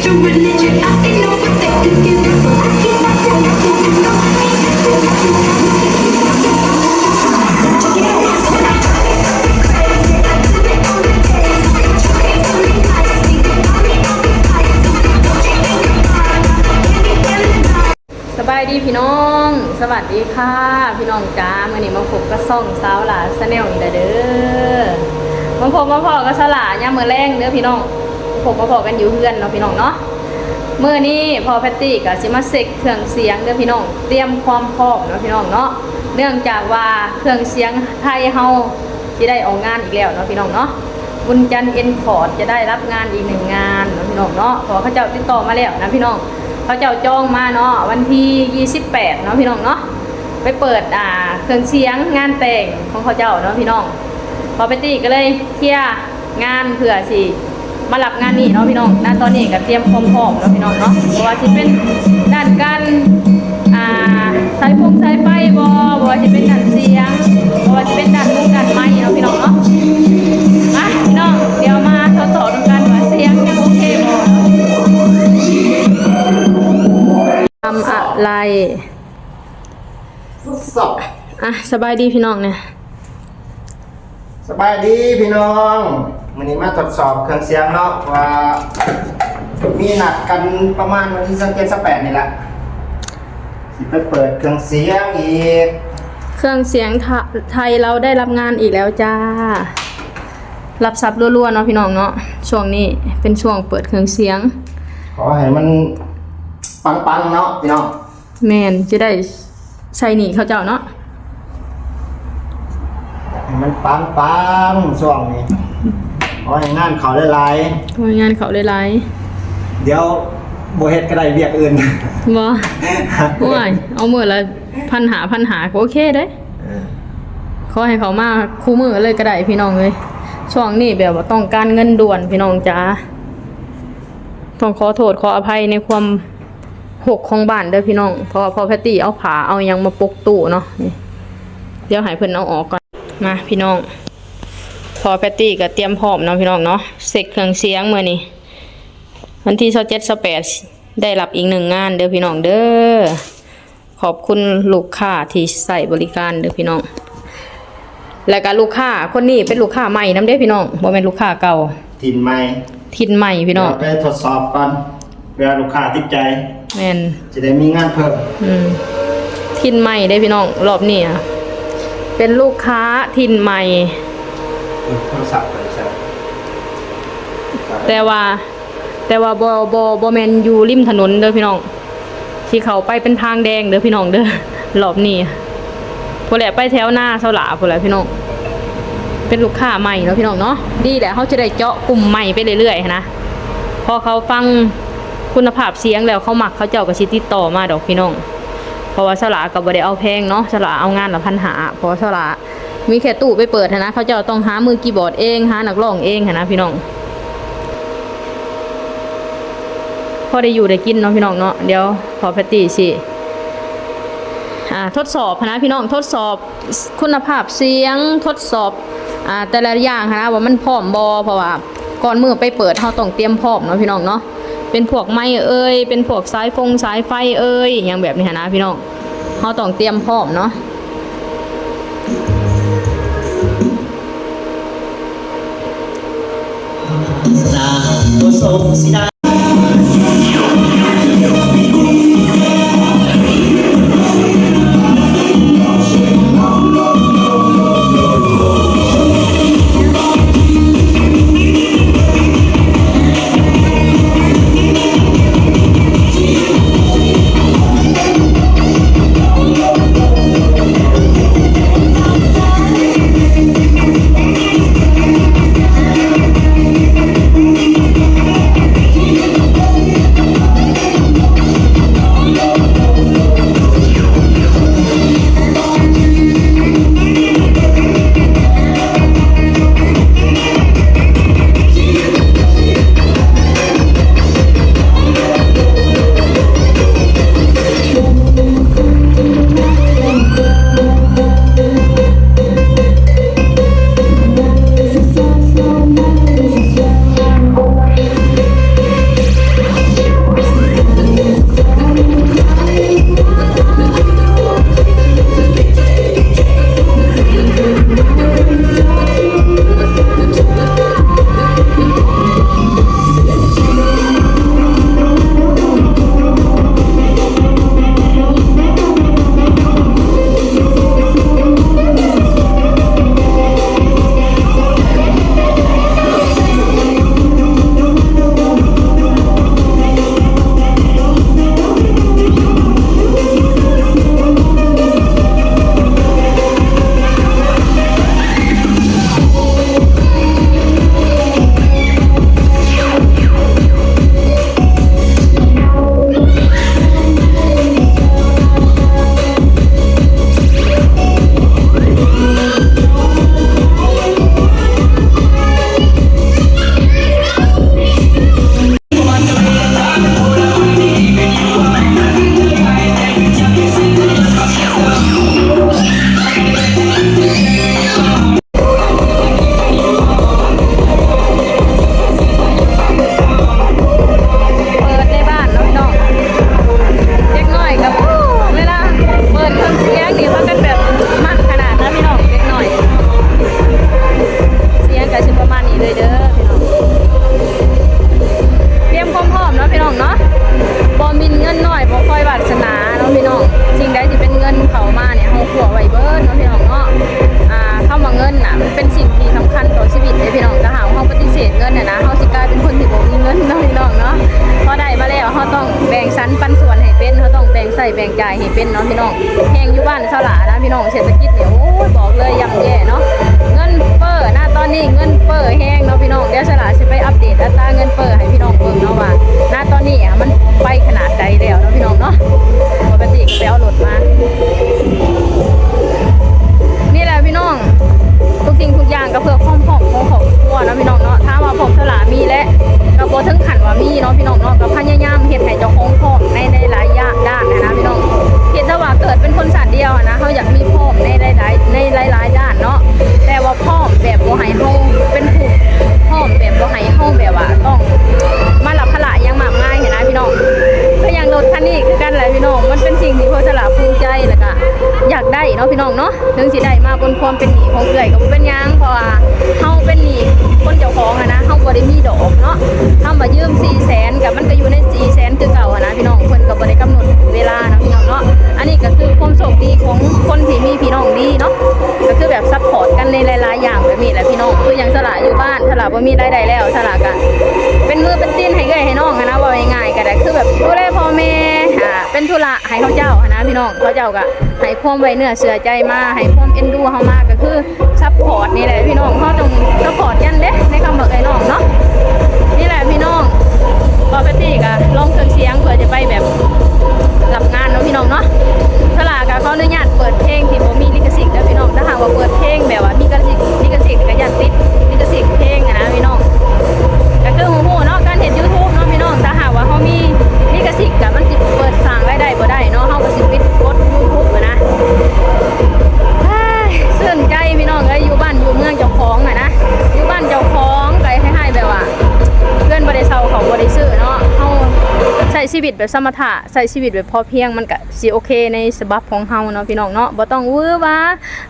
สบายดีพี่น้องสวัสดีค่ะพี่น้องจ้ามื่อนี้มาพบกับซ่องสาวหลาชาแนลอีกแล้วเด้อมาพบมาพอกับสลาย่ามมื้อแรงเด้อพี่น้องพบมาพอกันอยู่เพื่อนเนาะพี่น้องเนาะมื้อนี้พอแพตตี้ก็สิมาเซ็กเครื่องเสียงเด้อพี่น้องเตรียมความพร้อมเนาะพี่น้องเนาะเนื่องจากว่าเครื่องเสียงไทยเฮาสิได้ออกงานอีกแล้วเนาะพี่น้องเนาะบุญจันทร์เอ็นคอร์ดจะได้รับงานอีก1 งานเนาะพี่น้องเนาะขอเขาเจ้าติดต่อมาแล้วนะพี่น้องเขาเจ้าจองมาเนาะวันที่28เนาะพี่น้องเนาะไปเปิดเครื่องเสียงงานแต่งของเขาเจ้าเนาะพี่น้องพอไปตีก็เลยเคลียร์งานเผื่อสิมารับงานนี้เนาะพี่น้องณตอนนี้ก็เตรียมพร้อมๆเนาะพี่น้องเนาะเพราะว่าสิเป็นด้านการสายไฟบ่ว่าสิเป็นด้านเสียงบ่ว่าสิเป็นด้านมุกด้านไม้เนาะพี่น้องเนาะมาพี่น้องเดี๋ยวมาทดสอบกันว่าเสียงยังโอเคบ่ทำอะไรสอบสบายดีพี่น้องเนี่ยสบายดีพี่น้องวันนี้มาทดสอบเครื่องเสียงเนาะว่ามีหนักกันประมาณวันที่27-28นี่แหละสิไปเปิดเครื่องเสียงอีกเครื่องเสียงไทยเราได้รับงานอีกแล้วจ้ารับทรัพย์รัวๆเนาะพี่น้องเนาะช่วงนี้เป็นช่วงเปิดเครื่องเสียงขอให้มันปังๆเนาะพี่น้องแมนจะได้ใส่หนีเขาเจ้าเนาะให้มันปังๆช่วงนี้ขอให้งานเขาหลายๆขอให้งานเขาหลายๆเดี๋ยวบ่เฮ็ดก็ได้เวียกอื่นบ่โอ้ยเอามื้อละพันหาก็โอเคเด้ขอให้เขามาคู่มื้อเลยก็ได้พี่น้องเอ้ยช่วงนี้แบบว่าต้องการเงินด่วนพี่น้องจ๋าต้องขอโทษขออภัยในความหกของบ้านเด้อพี่น้องเพราะพอแพตตี้เอาผาเอายังมาปกตู้เนาะเดี๋ยวให้เพิ่นเอาออกก่อนมาพี่น้องพอแพตตี้ก็เตรียมพร้อมเนาะพี่น้องเนาะเสกเครื่องเสียงมื้อนี้วันที่27-28ได้รับอีก1 งานเด้อพี่น้องเด้อขอบคุณลูกค้าที่ใส่บริการเด้อพี่น้องแล้วก็ลูกค้าคนนี้เป็นลูกค้าใหม่นำเด้อพี่น้องบ่แม่นลูกค้าเก่าถิ่นใหม่พี่น้องไปทดสอบก่อนเวลาลูกค้าติดใจแม่นจะได้มีงานเพิ่มถิ่นใหม่ได้พี่น้องรอบนี้เป็นลูกค้าถิ่นใหม่โทรศัพท์ไปใช่แต่ว่าบ่แม่นอยู่ริมถนนเด้อพี่น้องที่เขาไปเป็นทางแดงเด้อพี่น้องเด้อรอบนี้พุ่นแหละไปแถวหน้าเสาหลาพุ่นแหละพี่น้องเป็นลูกค้าใหม่เนาะพี่น้องเนาะดีแหละเขาจะได้เจาะกลุ่มใหม่ไปเรื่อยๆนะพอเขาฟังคุณภาพเสียงแล้วเขามักเขาเจ้าก็สิติดต่อมาดอกพี่น้องเพราะว่าเสาหลาก็บ่ได้เอาแพงเนาะเสาหลาเอางานละ1,500เพราะเสาหลามีแค่ตู้ไปเปิดนะเขาเจ้าต้องหามือคีย์บอร์ดเองหานักร้องเองนะพี่น้องพอได้อยู่ได้กินเนาะพี่น้องเนาะเดี๋ยวพอแพตตี้สิทดสอบนะพี่น้องทดสอบคุณภาพเสียงทดสอบแต่ละอย่างนะว่ามันพร้อมบ่เพราะว่าก่อนมือไปเปิดเฮาต้องเตรียมพร้อมเนาะพี่น้องเนาะเป็นพวกไม้เป็นพวกสายไฟอย่างแบบนี้นะพี่น้องเฮาต้องเตรียมพร้อมเนาะ นน่ะมันเป็นสิ่งที่สำคัญต่อชีวิตเลยพี่น้องถ้าหากเฮาปฏิเสธเงินน่ะนะเฮาสิกลายเป็นคนที่บ่มีเงินเนาะพี่น้องเนาะพอได้มาแล้วเฮาต้องแบ่งสรรปันส่วนให้เป็นเฮาต้องแบ่งใส่แบ่งจ่ายให้เป็นเนาะพี่น้องแฮงอยู่บ้านเซาหลานะพี่น้องเศรษฐกิจเนี่ยโอ้ยบอกเลยย่ำแย่เนาะเงินเฟ้อนะตอนนี้เงินเฟ้อแฮงเนาะพี่น้องเดี๋ยวเซาหลาสิไปอัปเดตอัตราเงินเฟ้อให้พี่น้องเบิ่งเนาะว่าณตอนนี้อ่ะมันไปขนาดใดแล้วเนาะพี่น้องเนาะปกติก็ไปเอารถมานี่แหละพี่น้องทุกสิ่งทุกอย่างก็เพื่อความของครอบครัวเนาะพี่น้องเนาะถ้าว่าผมสลามีและก็บ่ถึงขั้นว่ามีเนาะพี่น้องเนาะก็พยายามเฮ็ดให้เจ้าของพร้อมในหลายด้านนะพี่น้องเฮ็ดถ้าว่าเกิดเป็นคนสัตว์เดียวนะเฮาอยากมีพร้อมในหลายด้านเนาะแต่ว่าพร้อมแบบบ่ให้เฮาเป็นผู้พร้อมแบบบ่ให้เฮาแบบว่าต้องมารับภาระอย่างมากมายเห็นนะพี่น้องก็อย่างรถคันนี้คือกันแหละพี่น้องมันเป็นสิ่งที่พวกสลาภูมิใจแล้วก็อยากได้เนาะพี่น้องเนาะถึงสิได้มาบนความเป็นหนี้ของเอื้อยก็บ่เป็นหยังเพราะว่าเฮาเป็นหนี้คนเจ้าของนะเฮาบ่ได้มีดอกเนาะเฮามายืม 400,000 ก็มันก็อยู่ใน 400,000 คือเก่านะพี่น้องเพิ่นก็บ่ได้กำหนดเวลานะพี่น้องเนาะอันนี้ก็คือความโชคดีของคนที่มีพี่น้องดีเนาะก็คือแบบซัพพอร์ตกันในหลายๆอย่างแบบนี้แหละพี่น้องคืออย่างสลาอยู่บ้านสลาบ่มีรายได้แล้วสลาก็เป็นมือเป็นตีนให้เอื้อยให้น้องนะว่าง่ายๆก็ได้คือแบบดูแลพ่อแม่เป็นธุระให้เขาเจ้านะพี่น้องเขาเจ้าก็ให้ความไว้เนื้อเชื่อใจมาให้ความเอ็นดูเฮามาก็คือซัพพอร์ตนี่แหละพี่น้องเฮาต้องซัพพอร์ตกันเด้ในคำบอกไอ้น้องเนาะนี่แหละพี่น้องปกติก็ลองเครื่องเสียงเพื่อจะไปแบบรับงานเนาะพี่น้องเนาะสลาก็ขออนุญาตเปิดเพลงที่บ่มีลิขสิทธิ์เด้อพี่น้องถ้าหากว่าเปิดเพลงแบบว่ามีลิขสิทธิ์ก็อย่าติดลิขสิทธิ์เพลงนะพี่น้องก็คือฮู้เนาะการเฮ็ด YouTube เนาะพี่น้องถ้าหากว่าเฮามีลิขสิทธิ์ก็มันสิเปิดสร้างรายได้บ่ได้เนาะเฮาก็สิปิดกด YouTube อะนะชื่นใจพี่น้องเอ้ยอยู่บ้านอยู่เมืองเจ้าของอะนะอยู่บ้านเจ้าของก็ให้แบบว่าเพื่อนบ่ได้เซาเขาบ่ได้ซื้อเนาะเฮาใช้ชีวิตแบบสมถะใช้ชีวิตแบบพอเพียงมันก็สิโอเคในฉบับของเฮาเนาะพี่น้องเนาะบ่ต้องวื้อว้า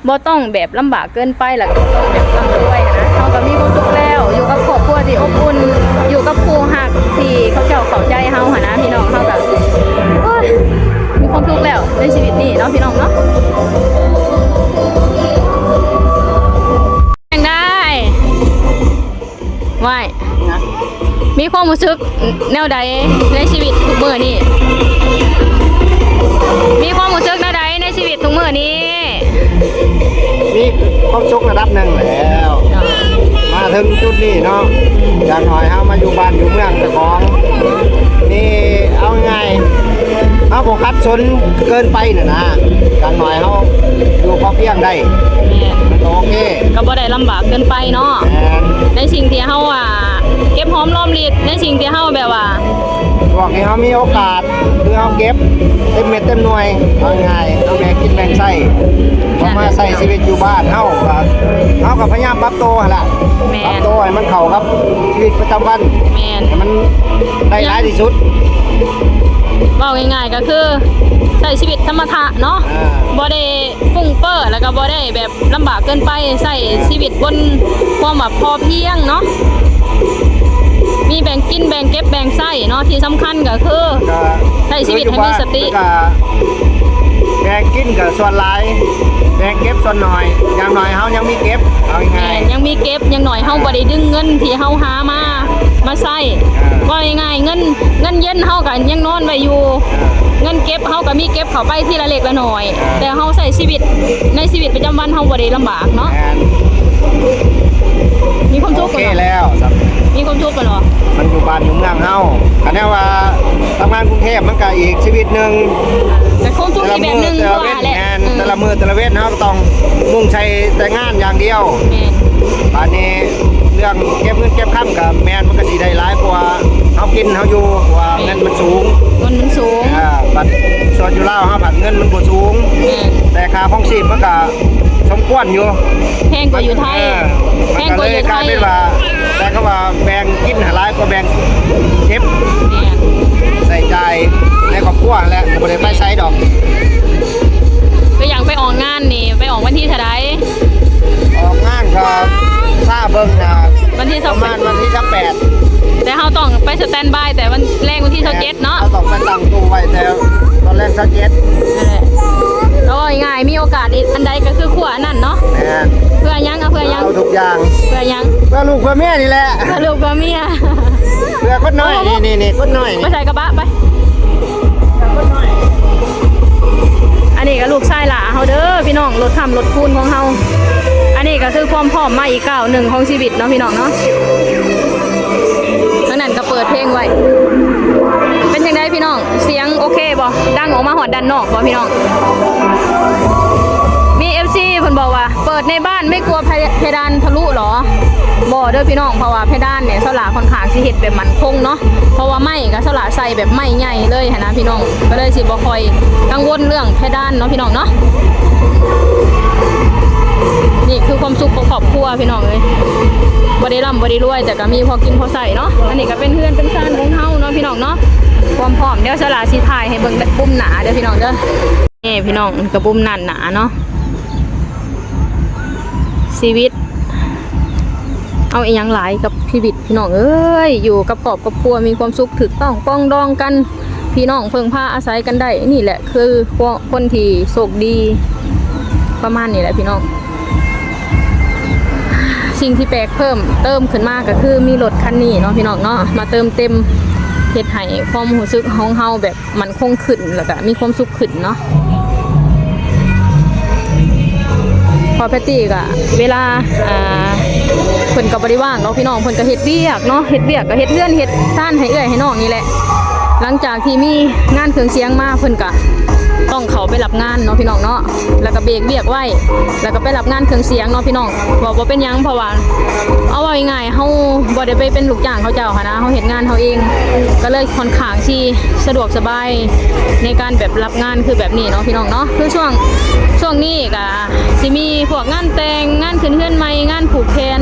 บ่ต้องแบบลำบากเกินไปแล้วก็บ่ต้องแบบร่ำรวยนะเฮาก็มีความสุขแล้วอยู่กับครอบครัวที่อบอุ่นอยู่กับผู้ฮักที่เขาเจ้าเข้าใจเฮาหั่นนะพี่น้องเฮาก็มีความสุขแล้วในชีวิตนี้เนาะพี่น้องเนาะยังได้ไว้มีความรู้สึกแนวใดในชีวิตทุกมื้อนี้มีความรู้สึกแนวใดในชีวิตทุกมื้อนี้ มีความสุขระดับหนึ่งแล้วมาถึงจุดนี้เนาะอย่างน้อยเฮามาอยู่บ้านอยู่เมืองเจ้าของนี่เอาไงเอาบ่คัดสนเกินไปน่ะนะอย่างน้อยเฮาอยู่พอเพียงได้มันก็โอเค ก็บ่ได้ลำบากเกินไปเนาะ แม่น ในสิ่งที่เฮาเก็บหอมรอมริบในสิ่งที่เฮาแบบว่า พวกที่เฮามีโอกาสคือเฮาเก็บเต็มเม็ดเต็มหน่วยเอาง่ายเอาแบ่งกินแบ่งใช้พอมาใช้ชีวิตอยู่บ้านเฮาก็พยายามปรับตัวหั่นล่ะปรับตัวให้มันเข้ากับชีวิตประจำวัน แม่น ให้มันได้หลายที่สุด เว้าง่ายๆก็คือใช้ชีวิตธรรมะเนาะบ่ได้ฟุ้งเฟ้อแล้วก็บ่ได้แบบลำบากเกินไปใช้ชีวิตบนความแบบพอเพียงเนาะมีแบ่งกินแบ่งเก็บแบ่งใช้เนาะที่สำคัญก็คือ ก็ ใช้ชีวิตให้มีสติ ก็แบ่งกินกับส่วนหลายแบ่งเก็บส่วนน้อย อย่างน้อยเฮายังมีเก็บเอาง่าย ยังมีเก็บยังหน่อยเฮาบ่ได้ดึงเงินที่เฮาหามาใช้ว่าง่ายๆเงินเย็นเฮาก็ยังนอนไว้อยู่เงินเก็บเฮาก็มีเก็บเข้าไปทีละเล็กละน้อย แต่เฮาใช้ชีวิตในชีวิตประจำวันเฮาบ่ได้ลำบากเนาะ แม่น มีความสุข โอ กั เคน เหรอ แล้วสำ มีความสุขกันเหรอ มันอยู่บ้านอยู่เมืองเฮาอันนี้ว่าทำงานกรุงเทพมันก็อีกชีวิตหนึง แต่ความสุขอีกแบบหนึง แต่ ก็ ละเว้ ว่าน แหละ งานแต่ละมื้อแต่ละเว้นเฮาก็ต้องมุ่งใช้แต่งานอย่างเดียว แม่น อันนี้เรื่องเก็บเงินเก็บค่ำกับแม่นมันก็สิได้หลายกว่าเฮากินเฮาอยู่เพราะว่าเงินมันสูง เงินมันสูง บัตรส่วนอยู่ลาวเฮาผัดเงินมันบ่สูง แม่น แต่ค่าของชีพมันก็สมควรอยู่ แพงกว่าอยู่ไทยแพงกว่าอยู่ไท กลาย ย เป็นว่าแต่ก็ว่าแบ่งกินหลายกว่าแบ่งเก็บ แม่น ใส่ใจในครอบครัวแหละบ่ได้ไปใช้ดอก ก็อย่างไปออกงานนี่ไปออกวันที่เท่าใด ออกงานก็ถ้าเบิ่งนะ วันที่ ประมาณวันที่แต่เฮาต้องไปสแตนด์บายแต่วันแรกวันที่27เนาะ เราต้องไปตั้งตู้ไว้แต่ตอนแรก27 นั่นแหละแล้วก็ง่ายๆมีโอกาสอีกอันใดก็คือขั้วอันนั้นเนาะ แม่น เพื่อยังเอา พื่อยัง เอาทุกอย่าง เพื่อยัง เพื่อลูกเพื่อเมียนี่แหละ เพื่อลูกเพื่อเมีย เพื่อคนน้อยนี่คนน้อย ไป นี่ ใส่กระบะไป คนน้อย อันนี้ก็ลูกชายหล่าเฮาเด้อพี่น้องรถทำรถคูณของเฮาอันนี้ก็คือความพร้อมมาอีกก้าวหนึ่งของชีวิตเนาะพี่น้องเนาะทั้งนั้นก็เปิดเพลงไว้ เป็นยังไงพี่น้องเสียงโอเคบ่ดังออกมาหอดด้านนอกบ่พี่น้องมี FC เพิ่นบอกว่าเปิดในบ้านไม่กลัวเพดานทะลุหรอบ่เด้อพี่น้องเพราะว่าเพดานเนี่ยสลาค่อนข้างสิเฮ็ดแบบมั่นคงเนาะเพราะว่าไม้ก็สลาใส่แบบไม้ใหญ่เลยหันนะพี่น้องก็เลยสิบ่ค่อยกังวลเรื่องเพดานเนาะพี่น้องเนาะนี่คือความสุขของครอบครัวพี่น้องเอ้ยบ่ได้ร่ำบ่ได้รวยแต่ก็มีพอกินพอใส่เนาะอันนี้ก็เป็นเพื่อนเป็นซ่านของเฮาเนาะพี่น้องเนาะความพร้อมเดี๋ยวสลาสิถ่ายให้เบิ่งปุ่มหนาเด้อพี่น้องเด้อนี่พี่น้องกระปุ่มหนาเนาะชีวิตเอาอีหยังหลายกับชีวิตพี่น้องเอ้ยอยู่กับครอบกับครัวมีความสุขถูกต้องป้องดองกันพี่น้องเพิ่งพาอาศัยกันได้นี่แหละคือคนที่โชคดีประมาณนี้แหละพี่น้องสิ่งที่แปลกเพิ่มเติมขึ้นมาก็คือมีรถคันนี้เนาะพี่น้องเนาะมาเติมเต็มเฮ็ดให้ความรู้สึกของเฮาแบบมันคงขึ้นแล้วก็มีความสุขขึ้นเนาะพอแพตตี้ก็เวลาเพิ่นก็บ่ได้ว่างเนาะพี่น้องเพิ่นก็เฮ็ดเวียกเนาะเฮ็ดเวียกก็เฮ็ดเรือนเฮ็ดซ่านให้เอื้อยให้น้องนี่แหละหลังจากที่มีงานเครื่องเสียงมาเพิ่นก็ต้องเขาไปรับงานเนาะพี่น้องเนาะแล้วก็เบรกเวียกไว้แล้วก็ไปรับงานเครื่องเสียงเนาะพี่น้องบอกว่าเป็นยังเพราะว่าเอาไว้ง่ายเฮาบ่ได้ไปเป็นลูกจ้างเขาเจ้าค่ะนะเฮาเฮ็ดงานเฮาเองก็เลยค่อนข้างที่สะดวกสบายในการแบบรับงานคือแบบนี้เนาะพี่น้องเนาะคือช่วงนี้ก็สิมีพวกงานแต่งงานขึ้นเฮือนใหม่งานผูกแขน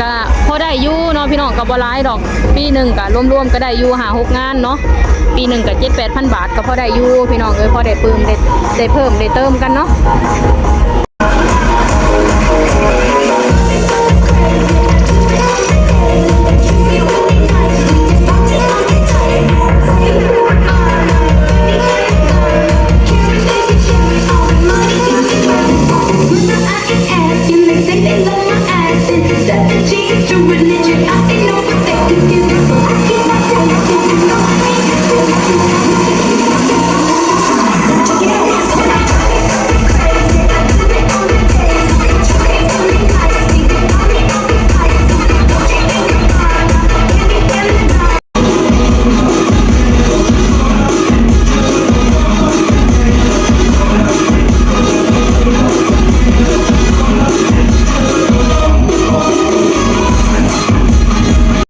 ก็พอได้อยู่เนาะพี่น้องก็บ่หลายดอกปีนึงก็รวมๆก็ได้อยู่5-6งานเนาะปีนึงก็ 7-8,000 บาทก็พอได้อยู่พี่น้องเอ้ยพอได้เพิ่มได้เพิ่มได้เติมกันเนาะSay they love my ass, instead of change your religion. I say